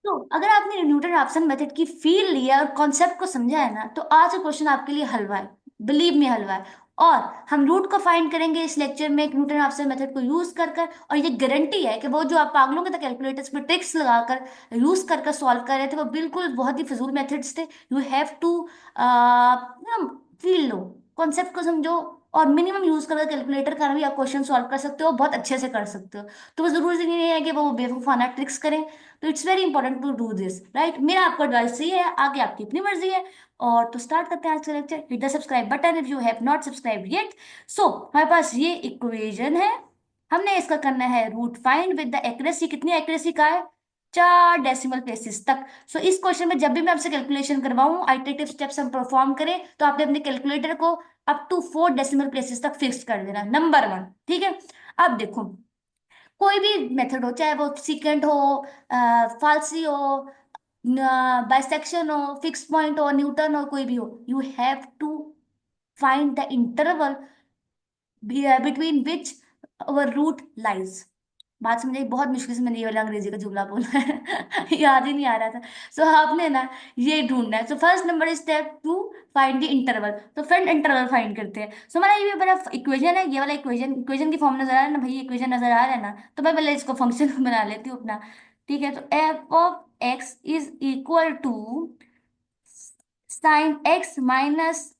तो अगर आपने न्यूटन रैप्सन मेथड की फील लिया और कॉन्सेप्ट को समझा है ना, तो आज का क्वेश्चन आपके लिए हलवा है। बिलीव मी, हलवा है। और हम रूट को फाइंड करेंगे इस लेक्चर में एक न्यूटन रैप्सन मेथड को यूज कर कर, और ये गारंटी है कि वो जो आप पागलों के तरह कैलकुलेटर्स पे ट्रिक्स लगाकर यूज कर कर सॉल्व कर रहे थे, वो बिल्कुल बहुत ही फजूल मेथड्स थे। यू हैव टू फील लो, कॉन्सेप्ट को समझो, और मिनिमम यूज कर कैलकुलेटर का भी आप क्वेश्चन सॉल्व कर सकते हो, बहुत अच्छे से कर सकते हो। तो वो जरूरी नहीं है कि वो बेवकूफाना ट्रिक्स करें। तो it's very important to do this, right. मेरा आपको एडवाइस सही है, आगे आपकी अपनी मर्जी है। और तो स्टार्ट करते हैं आज का lecture. Hit the subscribe button if you have not subscribe yet. So हमारे पास ये इक्वेशन है, हमने इसका करना है root find with the accuracy. कितनी एक्यूरेसी का है? 4 डेसिमल प्लेसेस तक। सो इस क्वेश्चन में जब भी मैं आपसे कैलकुलेशन करवाऊं, आइटरेटिव स्टेप्स हम परफॉर्म करें, तो आपने अपने कैलकुलेटर को अप टू 4 डेसिमल प्लेसेस तक फिक्स कर देना, नंबर 1। ठीक है। अब देखो, कोई भी मेथड हो, चाहे वो सीकेंट हो, फाल्सी हो, बाइसेक्शन हो, फिक्स पॉइंट हो, न्यूटन हो, कोई भी हो, you have to find the interval between which our root lies. बात समझे? बहुत मुश्किल से मैंने ये वाला अंग्रेजी का जुमला बोला है याद ही नहीं आ रहा था। सो आपने ना ये ढूंढना है। So first number step to find the interval. तो फ्रेंड इंटरवल फाइंड करते हैं। सो हमारा ये वाला इक्वेशन है, ये वाला इक्वेशन, इक्वेशन की फॉर्म नजर आ रहा है ना भाई? इक्वेशन नजर आ रहा है ना? तो मैं पहले इसको फंक्शन बना लेती हूँ अपना। ठीक है, तो f of x is equal to sine x minus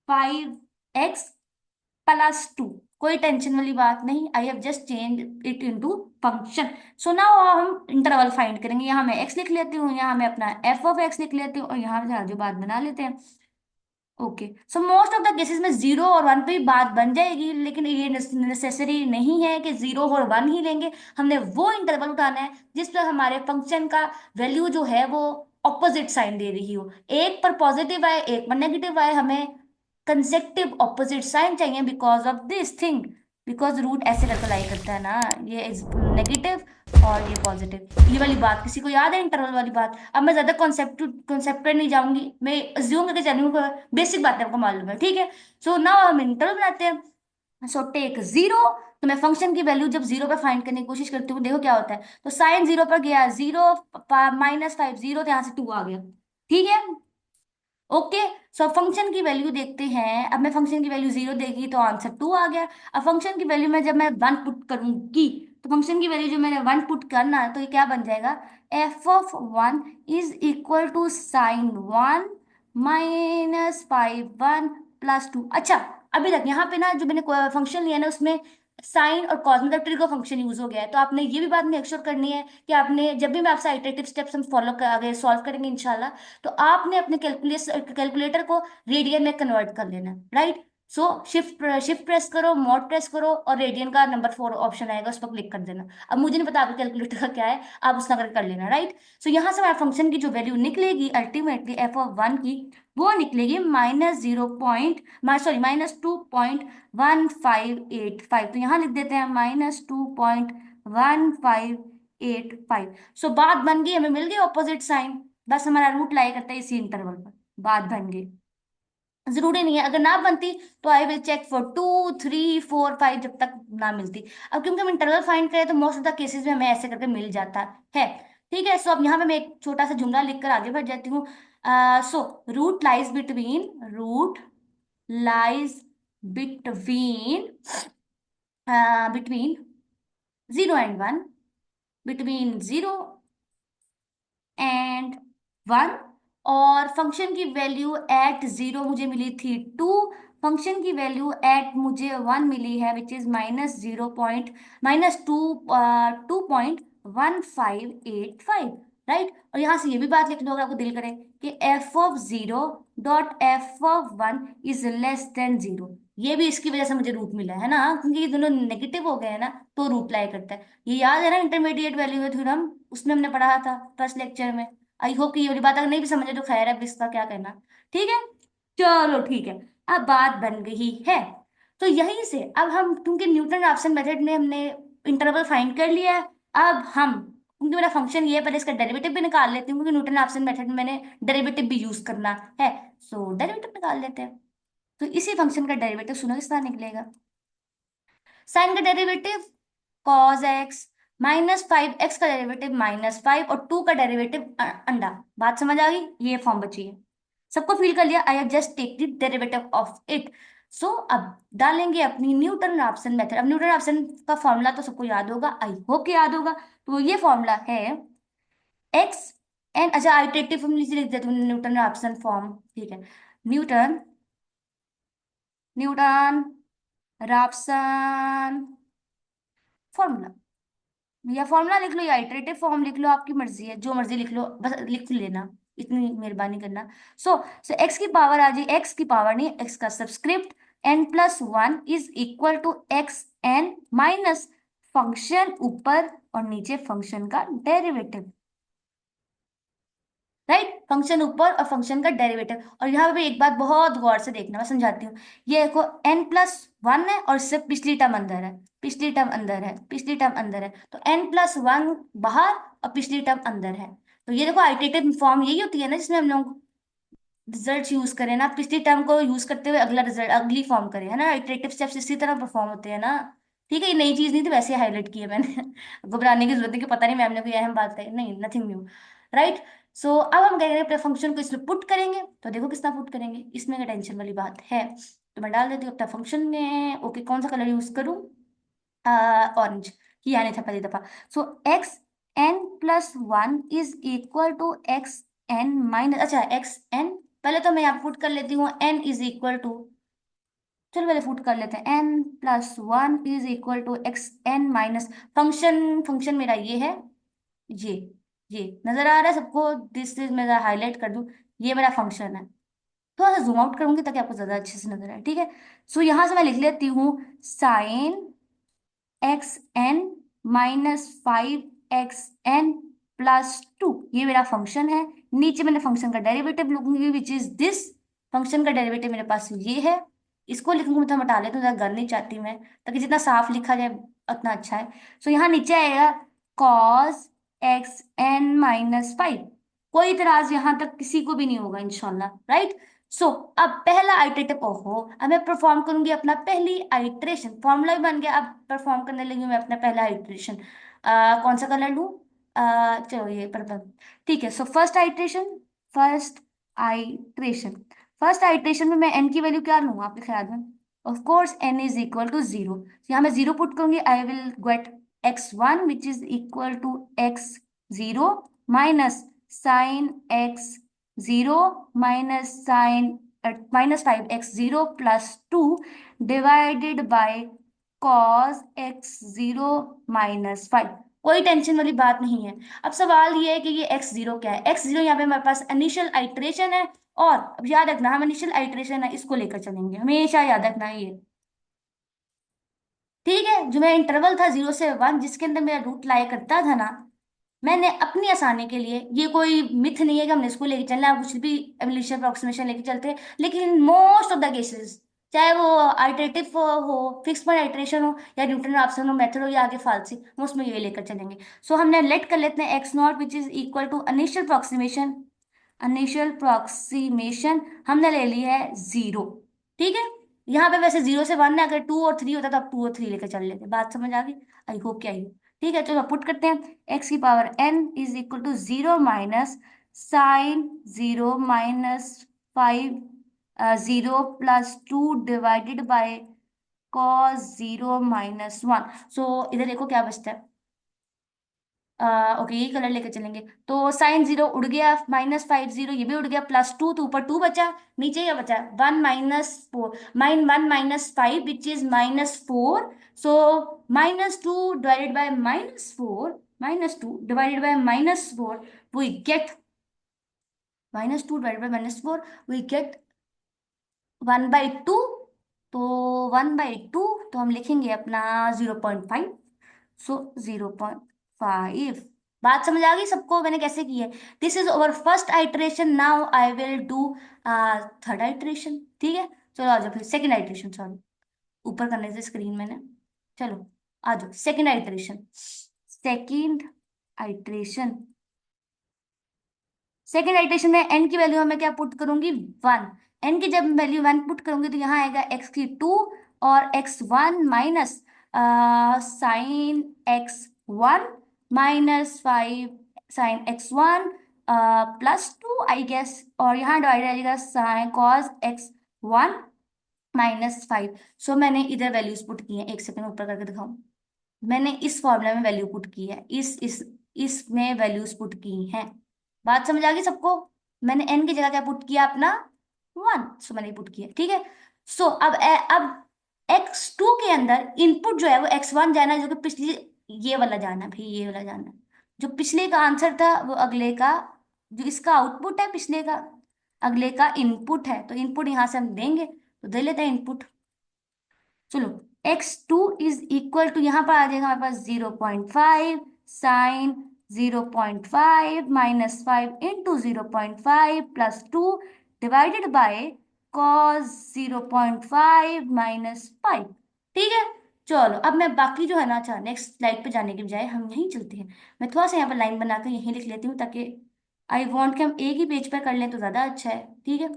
5x+2। कोई टेंशन वाली बात नहीं, I have just change it into function. So now हम इंटरवल फाइंड करेंगे। यहाँ मैं x लिख लेती हूँ, यहाँ मैं अपना एफ ऑफ एक्स लिख लेती हूँ, और यहाँ से जो बात बना लेते हैं। Okay, so most of the cases में 0 और 1 पे ही बात बन जाएगी, लेकिन ये नेसेसरी नहीं है कि 0 और 1 ही लेंगे। हमने वो इंटरवल उठाना है जिस पर हमारे फंक्शन का वैल्यू जो है वो ऑपोजिट साइन दे रही हो। एक पर पॉजिटिव आए, एक पर नेगेटिव आए, हमें कंसेक्टिव ऑपोजिट साइन चाहिए because of this thing. Because root ऐसे करके लाई करता है ना, ये इज नेगेटिव और ये पॉजिटिव। ये वाली बात किसी को याद है, इंटरवल वाली बात? अब मैं ज्यादा कॉन्सेप्ट पे नहीं जाऊंगी, मैं अज्यूम करके चलूंगी, बेसिक बातें आपको मालूम है। ठीक है, सो नाउ हम इंटरवल बनाते हैं। So take 0। तो मैं फंक्शन की वैल्यू जब 0 पे फाइंड करने की कोशिश करती हूँ, देखो क्या होता है। तो साइन 0 पर गया, 0 - 5 0, तो यहाँ से 2 आ गया। ठीक है, ओके। सो फंक्शन की वैल्यू देखते हैं। अब मैं फंक्शन की वैल्यू 0 देगी तो आंसर 2 आ गया। अब फंक्शन की वैल्यू में जब मैं 1 पुट करूंगी, तो फंक्शन की वैल्यू जो मैंने 1 पुट करना है, तो ये क्या बन जाएगा? f(1) = sin 1 -5(1)+2। अच्छा, अभी तक यहाँ पे ना जो मैंने फंक्शन लिया ना, उसमें साइन और कॉस मतलब ट्रिगर फंक्शन यूज हो गया है। तो आपने ये भी बात मेक श्योर करनी है कि आपने जब भी मैं आपसे आइटरेटिव स्टेप्स हम फॉलो कर आगे सॉल्व करेंगे इंशाल्लाह, तो आपने अपने कैलकुलेटर को रेडियन में कन्वर्ट कर लेना, राइट। सो शिफ्ट शिफ्ट प्रेस करो, मॉड प्रेस करो, और रेडियन का नंबर 4 ऑप्शन आएगा, उस पर क्लिक कर देना। अब मुझे नहीं पता आपके कैलकुलेटर का क्या है, आप उसका कर लेना, राइट। सो यहाँ से हमारे फंक्शन की जो वैल्यू निकलेगी अल्टीमेटली f(1) की, वो निकलेगी -2.1585। तो यहाँ लिख देते हैं -2.1585। सो बात बन गई, हमें मिल गई ऑपोजिट साइन। बस हमारा रूट लाई करता है इसी इंटरवल पर, बात बन गई। जरूरी नहीं है, अगर ना बनती तो आई विल चेक फॉर 2 3 4 5 जब तक ना मिलती। अब क्योंकि हम इंटरवल फाइंड करें, तो मोस्ट ऑफ द केसेस में हमें ऐसे करके मिल जाता है। ठीक है, सो अब यहाँ पे मैं एक छोटा सा जुमला लिखकर आगे बढ़ जाती हूँ। So root lies between between 0 and 1, between 0 and 1। और फंक्शन की वैल्यू एट 0 मुझे मिली थी 2। फंक्शन की वैल्यू एट मुझे 1 मिली है, विच इज -2.1585, राइट। और यहाँ से ये भी बात लिख लो अगर आपको दिल करे कि f(0)f(1) इज लेस देन 0। ये भी इसकी वजह से मुझे रूट मिला है ना, क्योंकि ये दोनों नेगेटिव हो गए हैं ना, तो रूट लाई करता है। ये याद है ना, इंटरमीडिएट वैल्यू थ्योरम, उसमें हमने पढ़ा था फर्स्ट लेक्चर में। आई होप कि ये वाली बात अगर नहीं भी समझे तो खैर है, अब इसका क्या करना। ठीक है, चलो ठीक है। अब बात बन गई है। तो यहीं से अब हम, क्योंकि न्यूटन रैप्सन मेथड में हमने इंटरवल फाइंड कर लिया है, अब हम, क्योंकि मेरा फंक्शन ये है, पहले इसका डेरिवेटिव भी निकाल लेती हूँ, क्योंकि न्यूटन रैप्सन मेथड में मैंने डेरिवेटिव भी यूज करना है। सो डेरिवेटिव निकाल लेते हैं। तो इसी फंक्शन का डेरिवेटिव सुनो किस तरह निकलेगा। साइन का डेरिवेटिव कॉस एक्स -5 x का डेरिवेटिव -5 और 2 का डेरिवेटिव अंडा। बात समझ आ गई? ये फॉर्म बची है। सबको फील कर लिया? I have just take the derivative of it. So अब डालेंगे अपनी न्यूटन रैप्सन मेथड। अब न्यूटन रैप्सन का फॉर्मूला तो सबको याद होगा, आई होप याद होगा। तो ये फॉर्मूला है एक्स एन, अच्छा आइटरेटिव फॉर्म लिख देती हूँ, न्यूटन रैप्सन फॉर्म, ठीक है। न्यूटन न्यूटन रैप्सन फॉर्मूला, या फॉर्मूला लिख लो या इटरेटिव फॉर्म लिख लो, आपकी मर्जी है, जो मर्जी लिख लो, बस लिख लेना, इतनी मेहरबानी करना। सो एक्स की पावर आ जाए, एक्स की पावर नहीं, एक्स का subscript n+1 is equal to x n minus function ऊपर और नीचे फंक्शन का डेरिवेटिव, राइट। फंक्शन ऊपर और फंक्शन का डेरिवेटिव। और यहाँ पे एक बात बहुत गौर से देखना, मैं समझाती हूँ। ये देखो n+1 है और सिर्फ पिछली टर्म अंदर है, पिछली टर्म अंदर है, पिछली टर्म अंदर है, तो n+1 बाहर और पिछली टर्म अंदर है। तो ये देखो आइटरेटिव फॉर्म यही होती है ना, जिसमें हम लोग रिजल्ट यूज करें ना, पिछली टर्म को यूज करते हुए अगला रिजल्ट, अगली फॉर्म करें, है ना। इटरेटिव स्टेप्स इसी तरह परफॉर्म होते हैं ना। ठीक है, ये नई चीज नहीं थी, वैसे हाईलाइट की है मैंने घबराने की जरूरत नहीं कि पता नहीं मैम ने कोई अहम बात कही, नहीं, नथिंग न्यू, राइट। सो अब हम क्या करेंगे, अपने फंक्शन को इसमें पुट करेंगे। तो देखो कितना पुट करेंगे, इसमें क्या टेंशन वाली बात है। तो मैं डाल देती हूँ अपना फंक्शन में। ओके, कौन सा कलर यूज करूँ? ऑरेंज, किया नहीं था पहली दफा। So x(n+1) is equal to x(n minus), अच्छा x(n), पहले तो मैं यहाँ पुट कर लेती हूँ n इज इक्वल टू, चलो पहले पुट कर लेते हैं, n+1 is equal to x(n minus), function function मेरा ये है, ये ये नजर आ रहा है सबको? दिस इज, मैं हाईलाइट कर दूं, ये मेरा फंक्शन है। थोड़ा सा जूम आउट करूंगी ताकि आपको ज्यादा अच्छे से नजर आए, ठीक है। सो यहां से मैं लिख लेती हूँ साइन x(n−5 x(n+2), ये मेरा फंक्शन है। नीचे मैंने फंक्शन का डेरिवेटिव लूंगी विच इज दिस, फंक्शन का डेरिवेटिव मेरे पास ये है। इसको लिखूंगी, मतलब हटा लेती हूँ, ज्यादा गल नहीं चाहती मैं, ताकि जितना साफ लिखा जाए उतना अच्छा है। सो यहाँ नीचे आएगा cos x(n−5), कोई इतराज यहाँ तक किसी को भी नहीं होगा इंशाल्लाह, राइट। सो अब पहला आइटरेटिव, ओहो, अब मैं परफॉर्म करूंगी अपना पहली आइट्रेशन, फॉर्मूला भी बन गया, अब परफॉर्म करने लगी हूँ मैं अपना पहला आइट्रेशन। कौन सा कलर लूँ? चलो ये पर्पल, ठीक है। So first iteration first iteration में मैं एन की वैल्यू क्या लूंगा आपके ख्याल में? Of course n is equal to 0। यहाँ मैं 0 पुट करूंगी, I will get x1 which is equal to x0 minus sine x0 -5x0 + 2 divided by cos x0 - 5। कोई टेंशन वाली बात नहीं है। अब सवाल ये है कि ये x0 क्या है। x0 यहाँ पे हमारे पास इनिशियल आइट्रेशन है, और अब याद रखना, हम इनिशियल आइट्रेशन है इसको लेकर चलेंगे, हमेशा याद रखना है ये, ठीक है। जो मेरा इंटरवल था 0 से 1, जिसके अंदर मेरा रूट लाया करता था ना, मैंने अपनी आसानी के लिए, ये कोई मिथ नहीं है कि हमने इसको लेके चलना है, आप कुछ भी एवोल्यूशन अप्रोक्सीमेशन लेके चलते हैं, लेकिन मोस्ट ऑफ द केसेस, चाहे वो आइटरेटिव हो, फिक्स पॉइंट आइटरेशन हो, या न्यूटन रैप्सन हो मेथड हो, या आगे फालसी, हम उसमें ये लेकर चलेंगे। सो हमने लेट कर लेते हैं x0 which is equal to initial approximation हमने ले ली है 0, ठीक है। यहाँ पे वैसे 0 से 1 है, अगर 2 और 3 होता तो आप 2 और 3 लेकर चल लेते, बात समझ आ गई? आई होप क्या आई। ठीक है, चलो पुट करते हैं, x⁴n is equal to 0 minus sine 0 - 5 0 + 2 divided by cos 0 - 1। So इधर देखो क्या बचता है, ओके, ये कलर लेके चलेंगे। तो साइन 0 उड़ गया, -5 0 ये भी उड़ गया, +2 तो ऊपर 2 बचा, नीचे क्या बचा? 1 - 4, -1 - 5 which is -4। So -2 divided by -4, -2 divided by -4, we get -2 divided by -4, we get 1/2। तो 1/2 तो हम लिखेंगे अपना 0.5। सो 0.5। बात समझ आ गई सबको मैंने कैसे की है? This is over first iteration, now I will do third iteration, ठीक है। चलो आ जाओ फिर सेकंड आइट्रेशन, सॉरी ऊपर करने से स्क्रीन मैंने, चलो आ जाओ second iteration. Second second iteration में एन की वैल्यू मैं क्या पुट करूंगी? 1। एन की जब वैल्यू 1 पुट करूंगी तो यहाँ आएगा x की 2 और x1 minus sine 1 -5 sine x1 +2 I guess, और यहाँ डिवाइड आ जाएगा साइन कॉस x1 -5। सो मैंने इधर वैल्यूज पुट की है, एक सेकंड ऊपर करके दिखाऊं। मैंने इस फॉर्मूला में वैल्यू पुट की है, इस इसमें वैल्यूज पुट की हैं। बात समझ आ गई सबको? मैंने n की जगह क्या पुट किया अपना? 1। सो मैंने पुट किया, ठीक है। सो अब x2 के अंदर इनपुट जो है वो x1 जाना, जो कि पिछली, ये वाला जाना भाई, ये वाला जाना। जो पिछले का आंसर था वो अगले का, जो इसका आउटपुट है पिछले का, अगले का इनपुट है। तो इनपुट यहां से हम देंगे, तो दे लेते हैं इनपुट। चलो, x2 इज इक्वल टू, यहां पर आ जाएगा हमारे पास 0.5 sine 0.5 -5 into 0.5 +2 divided by cos 0.5 -5। ठीक है। चलो अब मैं बाकी जो है ना, अच्छा नेक्स्ट स्लाइड पे जाने के बजाय हम यहीं चलते हैं। मैं थोड़ा सा यहाँ पर लाइन बनाकर यहीं लिख लेती हूँ, ताकि आई वॉन्ट कि हम एक ही पेज पर कर लें तो ज्यादा अच्छा है। ठीक है,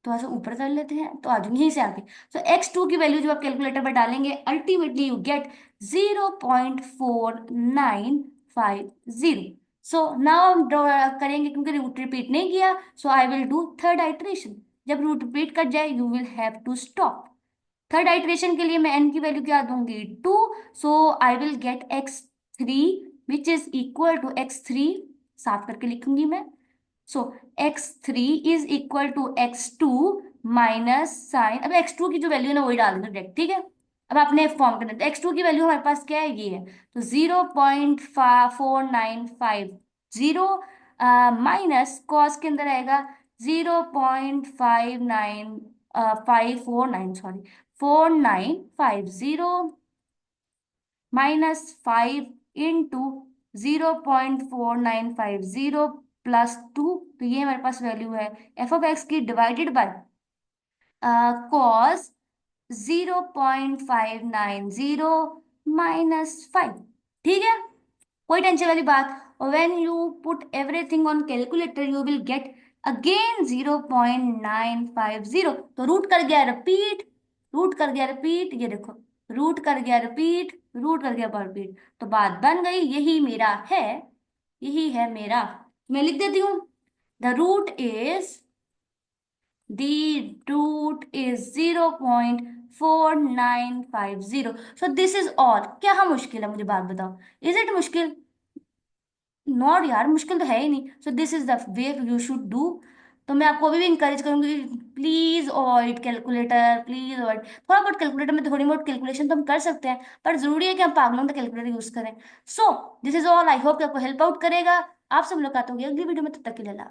थोड़ा सा ऊपर कर लेते हैं, तो आ जाओ यहीं से आगे। सो x2 की वैल्यू जब आप कैलकुलेटर पर डालेंगे, ultimately you get 0.4950। So now हम ड्रॉ करेंगे, क्योंकि रूट रिपीट नहीं किया, so I will do third iteration. जब रूट रिपीट कर जाए you will have to stop. Third iteration के लिए मैं n की वैल्यू क्या दूंगी? 2। So I will get x3 which is equal to x3, साफ करके लिखूंगी मैं। So x3 is equal to x2 minus sine, अब x2 की जो वैल्यू है ना वही डाल दो डायरेक्ट, ठीक है। अब आपने फॉर्म करना, तो x2 की वैल्यू हमारे पास क्या है, ये है। तो 0.4950 माइनस कॉस के अंदर आएगा 0.59 549, सॉरी 4950 -5 इंटू 0.4950 +2। तो ये हमारे पास वैल्यू है एफ ऑफ एक्स की, डिवाइडेड बाय कॉस 0.590 -5। ठीक है, कोई टेंशन वाली बात। और when you put everything on calculator you will get again 0.950। तो रूट कर गया रिपीट, रूट कर गया रिपीट, ये देखो, रूट कर गया रिपीट, रूट कर गया रिपीट। तो बात बन गई, यही मेरा है, यही है मेरा। मैं लिख देती हूँ, the root is, the root is 0.4950। so this is all। क्या हाँ मुश्किल है, मुझे बात बताओ, इज इट मुश्किल? नॉट यार, मुश्किल तो है ही नहीं। So this is the way you should do. तो मैं आपको अभी भी इंकरेज करूंगी, please avoid calculator, please avoid. थोड़ा बहुत कैलकुलेटर में थोड़ी बहुत कैलकुलेशन तो हम कर सकते हैं, पर जरूरी है कि हम पागलों का कैलकुलेटर यूज करें। So this is all, I hope कि आपको हेल्प आउट करेगा। आपसे मुलाकात होगी अगली वीडियो में, तब तक के लिए अल्लाह।